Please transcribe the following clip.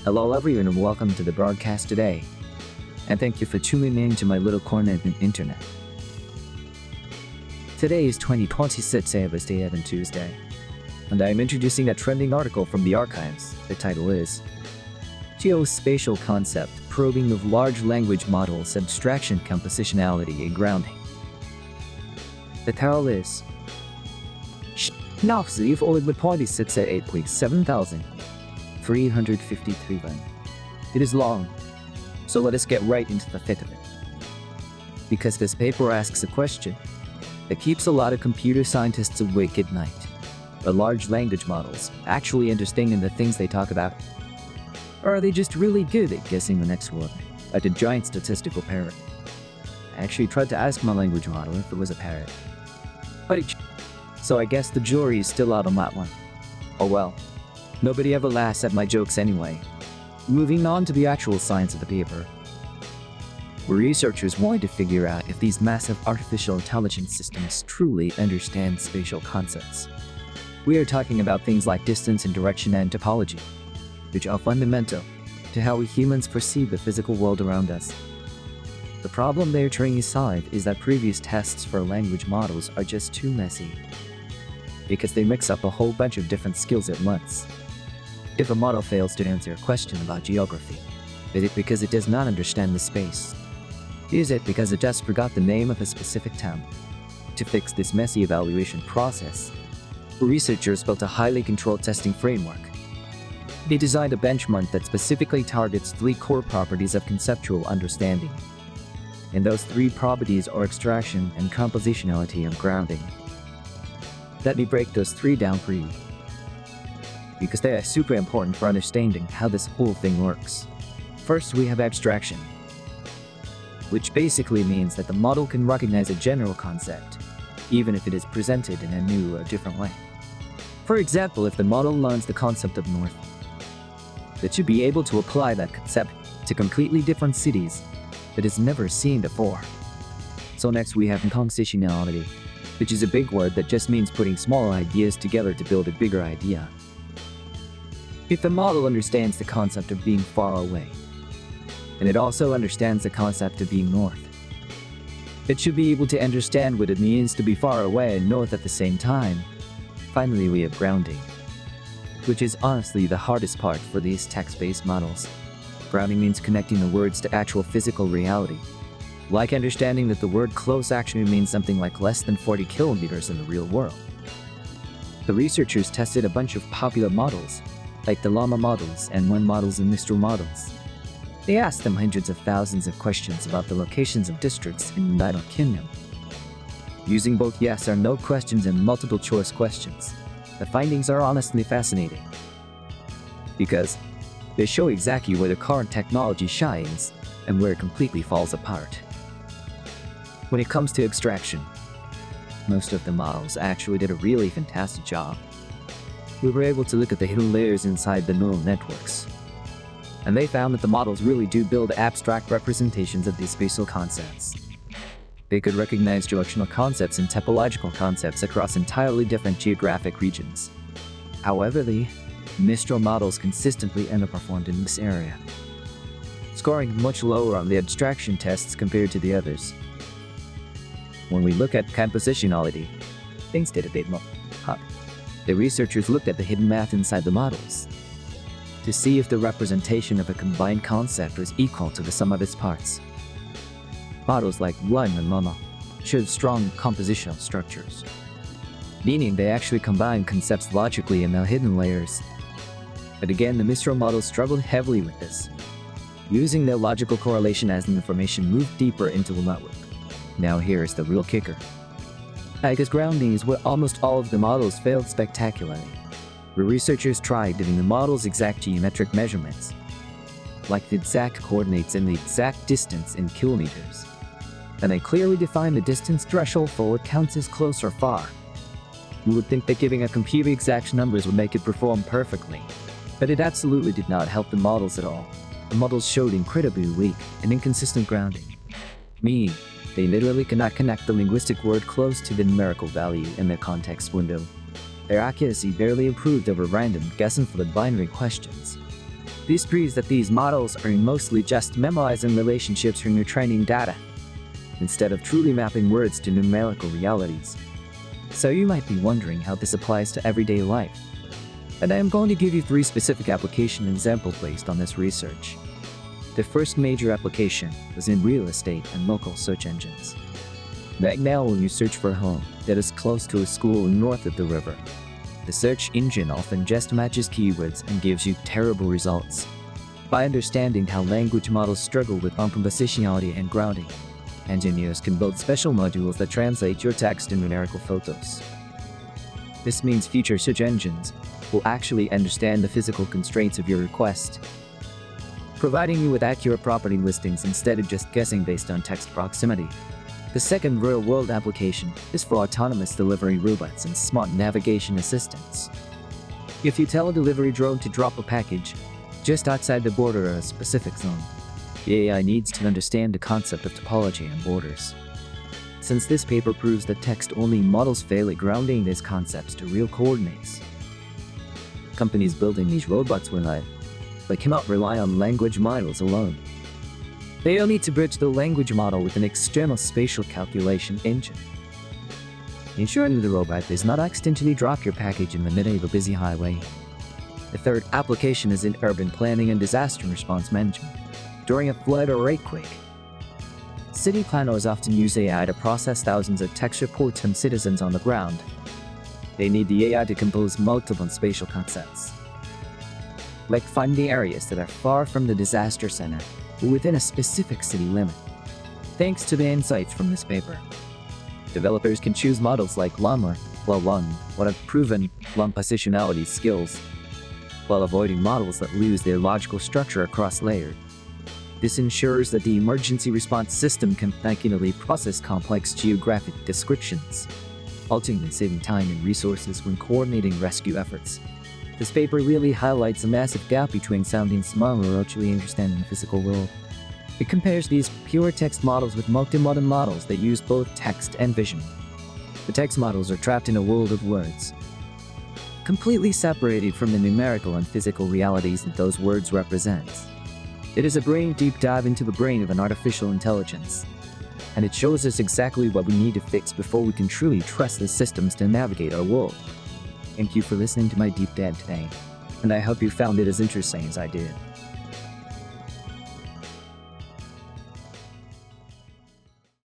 Hello everyone and welcome to the broadcast today. And thank you for tuning in to my little corner of the internet. Today is 2026 Thursday and Tuesday, and I am introducing a trending article from the archives. The title is Geospatial Concept, Probing of Large Language Models, Abstraction, Compositionality, and Grounding. The title is arXiv old with 26 at 8.7353. It is long, so let us get right into the thick of it. Because this paper asks a question that keeps a lot of computer scientists awake at night. Are large language models actually understanding the things they talk about? Or are they just really good at guessing the next word, like a giant statistical parrot? I actually tried to ask my language model if it was a parrot, so I guess the jury is still out on that one. Oh well, nobody ever laughs at my jokes anyway. Moving on to the actual science of the paper. Researchers wanted to figure out if these massive artificial intelligence systems truly understand spatial concepts. We are talking about things like distance and direction and topology, which are fundamental to how we humans perceive the physical world around us. The problem they are trying to solve is that previous tests for language models are just too messy, because they mix up a whole bunch of different skills at once. If a model fails to answer a question about geography, is it because it does not understand the space? Is it because it just forgot the name of a specific town? To fix this messy evaluation process, researchers built a highly controlled testing framework. They designed a benchmark that specifically targets 3 core properties of conceptual understanding. And those 3 properties are abstraction and compositionality and grounding. Let me break those 3 down for you, because they are super important for understanding how this whole thing works. First, we have abstraction, which basically means that the model can recognize a general concept, even if it is presented in a new or different way. For example, if the model learns the concept of north, it should be able to apply that concept to completely different cities that it's never seen before. So next we have compositionality, which is a big word that just means putting small ideas together to build a bigger idea. If the model understands the concept of being far away, and it also understands the concept of being north, it should be able to understand what it means to be far away and north at the same time. Finally, we have grounding, which is honestly the hardest part for these text-based models. Grounding means connecting the words to actual physical reality, like understanding that the word close actually means something like less than 40 kilometers in the real world. The researchers tested a bunch of popular models, like the llama models and one models and Mistral models. They asked them hundreds of thousands of questions about the locations of districts in the United Kingdom, using both yes or no questions and multiple choice questions. The findings are honestly fascinating, because they show exactly where the current technology shines and where it completely falls apart. When it comes to abstraction, most of the models actually did a really fantastic job. We were able to look at the hidden layers inside the neural networks, and they found that the models really do build abstract representations of these spatial concepts. They could recognize directional concepts and topological concepts across entirely different geographic regions. However, the Mistral models consistently underperformed in this area, scoring much lower on the abstraction tests compared to the others. When we look at compositionality, things did a bit more. The researchers looked at the hidden math inside the models to see if the representation of a combined concept was equal to the sum of its parts. Models like Lime and Mama showed strong compositional structures, meaning they actually combine concepts logically in the hidden layers. But again, the Mistral models struggled heavily with this, using their logical correlation as the information moved deeper into the network. Now here is the real kicker. Because grounding is where almost all of the models failed spectacularly. The researchers tried giving the models exact geometric measurements, like the exact coordinates and the exact distance in kilometers, and they clearly defined the distance threshold for what counts as close or far. You would think that giving a computer exact numbers would make it perform perfectly, but it absolutely did not help the models at all. The models showed incredibly weak and inconsistent grounding, meaning they literally cannot connect the linguistic word close to the numerical value in their context window. Their accuracy barely improved over random guessing for the binary questions. This proves that these models are mostly just memorizing relationships from your training data, instead of truly mapping words to numerical realities. So you might be wondering how this applies to everyday life. And I am going to give you 3 specific application examples based on this research. The first major application was in real estate and local search engines. Right now, when you search for a home that is close to a school north of the river, the search engine often just matches keywords and gives you terrible results. By understanding how language models struggle with compositionality and grounding, engineers can build special modules that translate your text to numerical photos. This means future search engines will actually understand the physical constraints of your request, providing you with accurate property listings instead of just guessing based on text proximity. The second real-world application is for autonomous delivery robots and smart navigation assistants. If you tell a delivery drone to drop a package just outside the border of a specific zone, the AI needs to understand the concept of topology and borders. Since this paper proves that text-only models fail at grounding these concepts to real coordinates, companies building these robots cannot rely on language models alone. They will need to bridge the language model with an external spatial calculation engine, ensuring that the robot does not accidentally drop your package in the middle of a busy highway. The third application is in urban planning and disaster response management. During a flood or earthquake, city planners often use AI to process thousands of text reports from citizens on the ground. They need the AI to compose multiple spatial concepts, like finding areas that are far from the disaster center or within a specific city limit. Thanks to the insights from this paper, developers can choose models like Llama, what have proven compositionality skills, while avoiding models that lose their logical structure across layers. This ensures that the emergency response system can accurately process complex geographic descriptions, ultimately saving time and resources when coordinating rescue efforts. This paper really highlights a massive gap between sounding smart or actually understanding the physical world. It compares these pure text models with multimodal models that use both text and vision. The text models are trapped in a world of words, completely separated from the numerical and physical realities that those words represent. It is a brain deep dive into the brain of an artificial intelligence, and it shows us exactly what we need to fix before we can truly trust the systems to navigate our world. Thank you for listening to my deep dive today, and I hope you found it as interesting as I did.